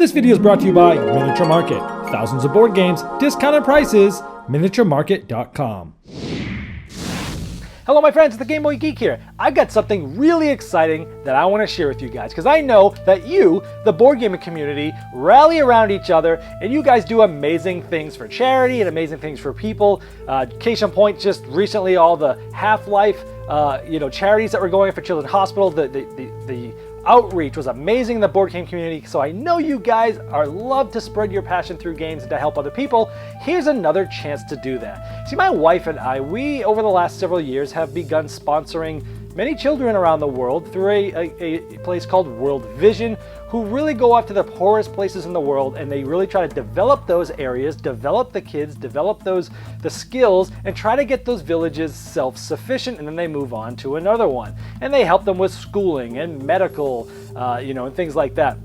This video is brought to you by Miniature Market. Thousands of board games, discounted prices, miniaturemarket.com. Hello my friends, it's the Game Boy Geek here. I've got something really exciting that I want to share with you guys because I know that you, the board gaming community, rally around each other and you guys do amazing things for charity and amazing things for people. Case in point, just recently all the Half-Life charities that were going for Children's Hospital, the outreach was amazing in the board game community, so I know you guys love to spread your passion through games and to help other people. Here's another chance to do that. See, my wife and I, we over the last several years have begun sponsoring many children around the world through a place called World Vision, who really go up to the poorest places in the world and they really try to develop those areas, develop the kids, develop the skills, and try to get those villages self-sufficient, and then they move on to another one. And they help them with schooling and medical, and things like that.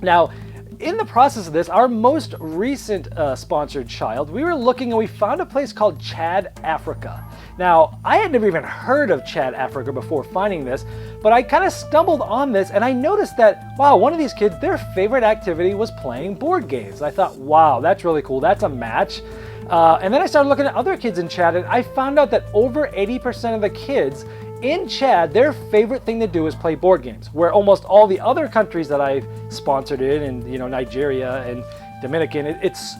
Now, in the process of this, our most recent sponsored child, we were looking and we found a place called Chad Africa. Now, I had never even heard of Chad Africa before finding this, but I kind of stumbled on this and I noticed that, wow, one of these kids, their favorite activity was playing board games. I thought, wow, that's really cool. That's a match. And then I started looking at other kids in Chad and I found out that over 80% of the kids in Chad, their favorite thing to do is play board games, where almost all the other countries that I've sponsored in Nigeria and Dominican, it's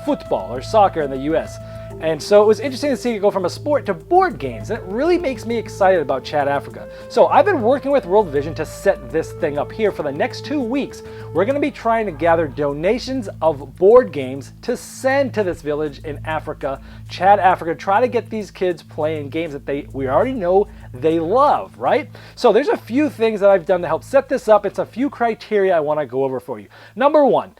football or soccer in the US. And so it was interesting to see it go from a sport to board games, and it really makes me excited about Chad Africa. So I've been working with World Vision to set this thing up here for the next 2 weeks. We're going to be trying to gather donations of board games to send to this village in Africa, Chad Africa, try to get these kids playing games that we already know they love, right? So there's a few things that I've done to help set this up. It's a few criteria I want to go over for you. Number one,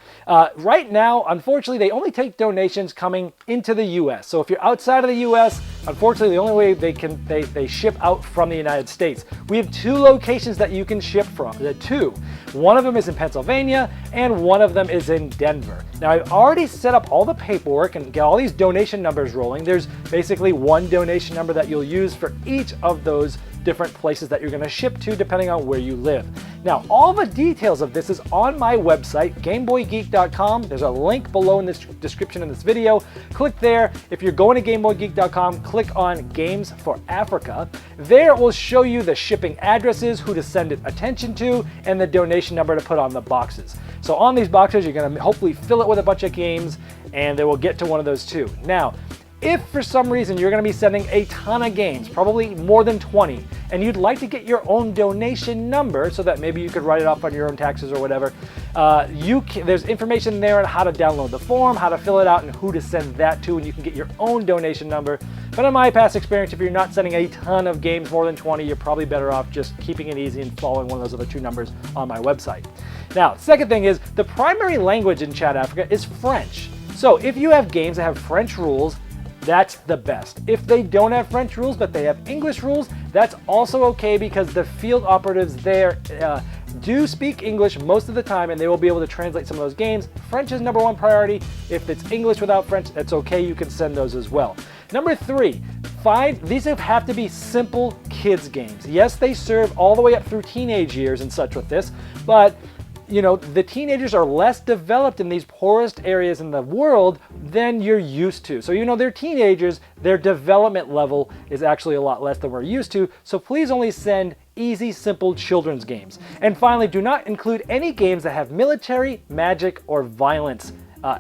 right now, unfortunately, they only take donations coming into the US. So if you're outside of the US, unfortunately, the only way they ship out from the United States. We have 2 locations that you can ship from. The 2. One of them is in Pennsylvania and one of them is in Denver. Now, I've already set up all the paperwork and get all these donation numbers rolling. There's basically one donation number that you'll use for each of those different places that you're going to ship to depending on where you live. Now, all the details of this is on my website, GameBoyGeek.com. There's a link below in the description of this video. Click there. If you're going to GameBoyGeek.com, click on Games for Africa. There it will show you the shipping addresses, who to send attention to, and the donation number to put on the boxes. So on these boxes, you're going to hopefully fill it with a bunch of games, and they will get to one of those too. Now, if for some reason you're going to be sending a ton of games, probably more than 20, and you'd like to get your own donation number so that maybe you could write it off on your own taxes or whatever, there's information there on how to download the form, how to fill it out, and who to send that to, and you can get your own donation number. But in my past experience, if you're not sending a ton of games, more than 20, you're probably better off just keeping it easy and following one of those other 2 numbers on my website. Now, second thing is, the primary language in Chad Africa is French. So if you have games that have French rules, that's the best. If they don't have French rules, but they have English rules, that's also okay because the field operatives there do speak English most of the time and they will be able to translate some of those games. French is number 1 priority. If it's English without French, that's okay. You can send those as well. Number 3, these have to be simple kids games. Yes, they serve all the way up through teenage years and such with this, but the teenagers are less developed in these poorest areas in the world than you're used to. So, they're teenagers, their development level is actually a lot less than we're used to. So please only send easy, simple children's games. And finally, do not include any games that have military, magic, or violence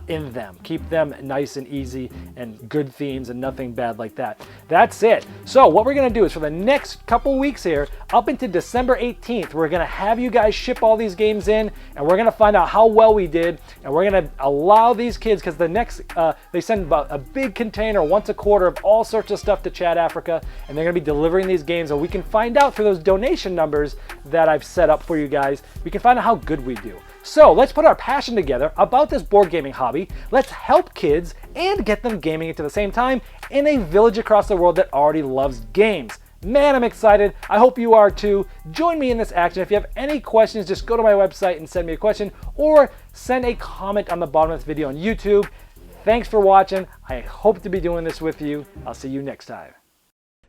in them. Keep them nice and easy and good themes and nothing bad like that. That's it. So what we're going to do is for the next couple weeks here, up into December 18th, we're going to have you guys ship all these games in and we're going to find out how well we did, and we're going to allow these kids, because they send about a big container once a quarter of all sorts of stuff to Chad Africa, and they're going to be delivering these games, and we can find out through those donation numbers that I've set up for you guys, we can find out how good we do. So let's put our passion together about this board gaming hobby. Let's help kids and get them gaming at the same time in a village across the world that already loves games. Man, I'm excited. I hope you are too. Join me in this action. If you have any questions, just go to my website and send me a question, or send a comment on the bottom of this video on YouTube. Thanks for watching. I hope to be doing this with you. I'll see you next time.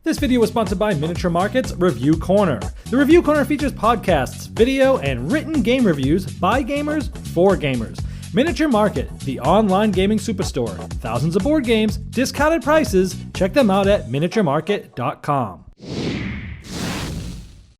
This video was sponsored by Miniature Market's Review Corner. The Review Corner features podcasts, video, and written game reviews by gamers for gamers. Miniature Market, the online gaming superstore. Thousands of board games, discounted prices. Check them out at miniaturemarket.com.